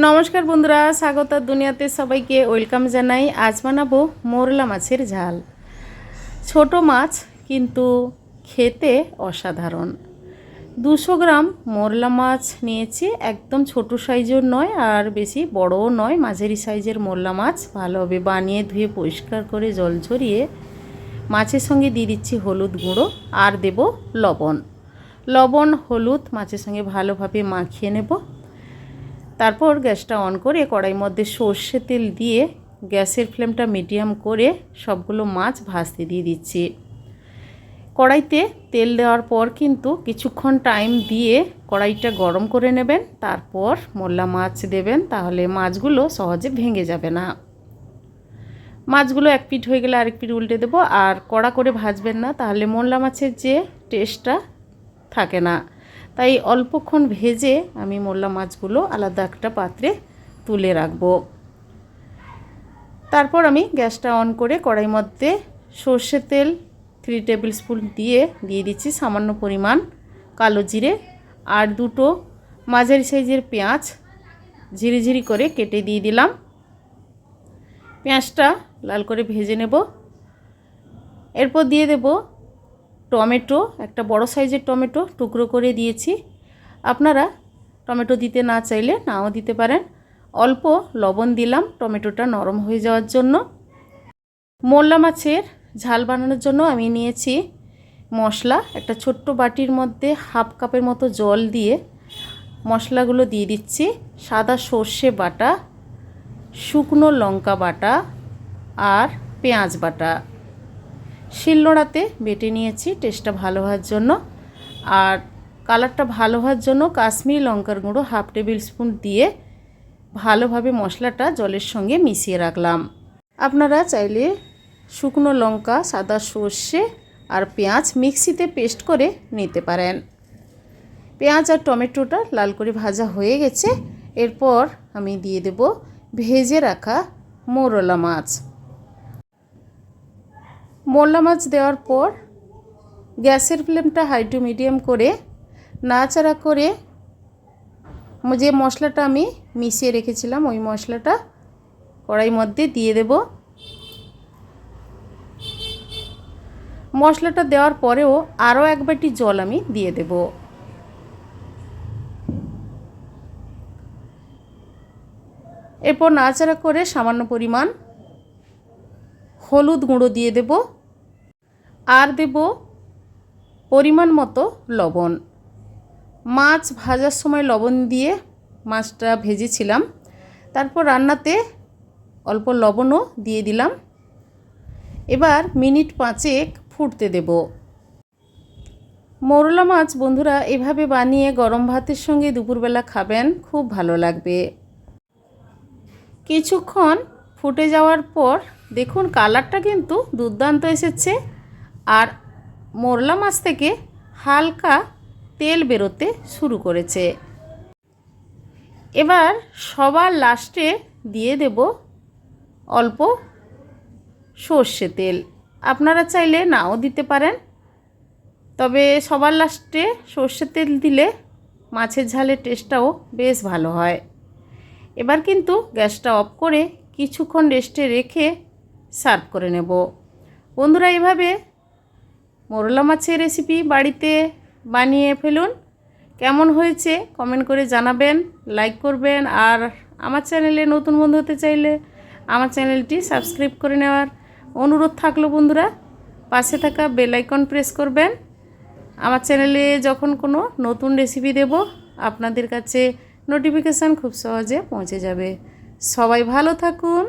নমস্কার বন্ধুরা, স্বাগতার দুনিয়াতে সবাইকে ওয়েলকাম জানাই। আজ বানাবো মোরলা মাছের ঝাল। ছোট মাছ কিন্তু খেতে অসাধারণ। 200 গ্রাম মোরলা মাছ নিয়েছি, একদম ছোট সাইজের নয় আর বেশি বড়ও নয়, মাঝারি সাইজের মোরলা মাছ। ভালোভাবে বানিয়ে ধুয়ে পরিষ্কার করে জল ঝরিয়ে মাছের সঙ্গে দিয়ে দিচ্ছি হলুদ গুঁড়ো আর দেব লবণ হলুদ মাছের সঙ্গে ভালোভাবে মাখিয়ে নেব। তারপর গ্যাসটা অন করে কড়াইয়ের মধ্যে সর্ষে তেল দিয়ে গ্যাসের ফ্লেমটা মিডিয়াম করে সবগুলো মাছ ভাজতে দিয়ে দিচ্ছি। কড়াইতে তেল দেওয়ার পর কিন্তু কিছুক্ষণ টাইম দিয়ে কড়াইটা গরম করে নেবেন, তারপর মোরলা মাছ দেবেন, তাহলে মাছগুলো সহজে ভেঙে যাবে না। মাছগুলো এক পিঠ হয়ে গেলে আরেক পিঠ উল্টে দেবো। আর কড়া করে ভাজবেন না, তাহলে মোরলা মাছের যে টেস্টটা থাকে না। তাই অল্পক্ষণ ভেজে আমি মোরলা মাছগুলো আলাদা একটা পাত্রে তুলে রাখবো। তারপর আমি গ্যাসটা অন করে কড়াইয়ের মধ্যে সর্ষের তেল 3 টেবিল স্পুন দিয়ে দিচ্ছি সামান্য পরিমাণ কালো জিরে আর 2টো মাঝারি সাইজের পেঁয়াজ ঝিরিঝিরি করে কেটে দিয়ে দিলাম। পেঁয়াজটা লাল করে ভেজে নেব। এরপর দিয়ে দেব টমেটো, একটা বড় সাইজের টমেটো টুকরো করে দিয়েছি। আপনারা টমেটো দিতে না চাইলে নাও দিতে পারেন। অল্প লবণ দিলাম টমেটোটা নরম হয়ে যাওয়ার জন্য। মোরলা মাছের ঝাল বানানোর জন্য আমি নিয়েছি মশলা। একটা ছোট্ট বাটির মধ্যে হাফ কাপের মতো জল দিয়ে মশলাগুলো দিয়ে দিচ্ছি। সাদা সর্ষে বাটা, শুকনো লঙ্কা বাটা আর পেঁয়াজ বাটা শিলনোড়াতে বেটে নিয়েছি টেস্টটা ভালো হওয়ার জন্য। আর কালারটা ভালো হওয়ার জন্য কাশ্মীরি লঙ্কার গুঁড়ো হাফ টেবিল স্পুন দিয়ে ভালোভাবে মশলাটা জলের সঙ্গে মিশিয়ে রাখলাম। আপনারা চাইলে শুকনো লঙ্কা, সাদা সর্ষে আর পেঁয়াজ মিক্সিতে পেস্ট করে নিতে পারেন। পেঁয়াজ আর টমেটোটা লাল করে ভাজা হয়ে গেছে। এরপর আমি দিয়ে দেব ভেজে রাখা মোরলা মাছ। মোরলা মাছ দেওয়ার পর গ্যাসের ফ্লেমটা হাই টু মিডিয়াম করে নাড়াচাড়া করে যে মশলাটা আমি মিশিয়ে রেখেছিলাম ওই মশলাটা কড়াইয়ের মধ্যে দিয়ে দেব। মশলাটা দেওয়ার পরেও আরও এক বাটি জল আমি দিয়ে দেব। এরপর নাড়াচাড়া করে সামান্য পরিমাণ হলুদ গুঁড়ো দিয়ে দেব আর দেব পরিমাণ মতো লবণ। মাছ ভাজার সময় লবণ দিয়ে মাছটা ভেজেছিলাম, তারপর রান্নাতে অল্প লবণও দিয়ে দিলাম। এবার মিনিট 5 ফুটতে দেব। মোরলা মাছ বন্ধুরা এভাবে বানিয়ে গরম ভাতের সঙ্গে দুপুরবেলা খাবেন, খুব ভালো লাগবে। কিছুক্ষণ ফুটে যাওয়ার পর দেখুন কালারটা কিন্তু দুর্দান্ত এসেছে আর মোরলা মাছ থেকে হালকা তেল বেরোতে শুরু করেছে। এবার সবার লাস্টে দিয়ে দেব অল্প সর্ষে তেল। আপনারা চাইলে নাও দিতে পারেন, তবে সবার লাস্টে সর্ষে তেল দিলে মাছের ঝালের টেস্টটাও বেশ ভালো হয়। এবার কিন্তু গ্যাসটা অফ করে কিছুক্ষণ রেস্টে রেখে সার্ভ করে নেব। বন্ধুরা এভাবে মোরলা মাছের রেসিপি বাড়িতে বানিয়ে ফেলুন। কেমন হয়েছে কমেন্ট করে জানাবেন, লাইক করবেন। আর আমার চ্যানেলে নতুন বন্ধু হতে চাইলে আমার চ্যানেলটি সাবস্ক্রাইব করে নেওয়ার অনুরোধ থাকলো। বন্ধুরা পাশে থাকা বেল আইকন প্রেস করবেন। আমার চ্যানেলে যখন কোনো নতুন রেসিপি দেব আপনাদের কাছে নোটিফিকেশান খুব সহজে পৌঁছে যাবে। সবাই ভালো থাকুন।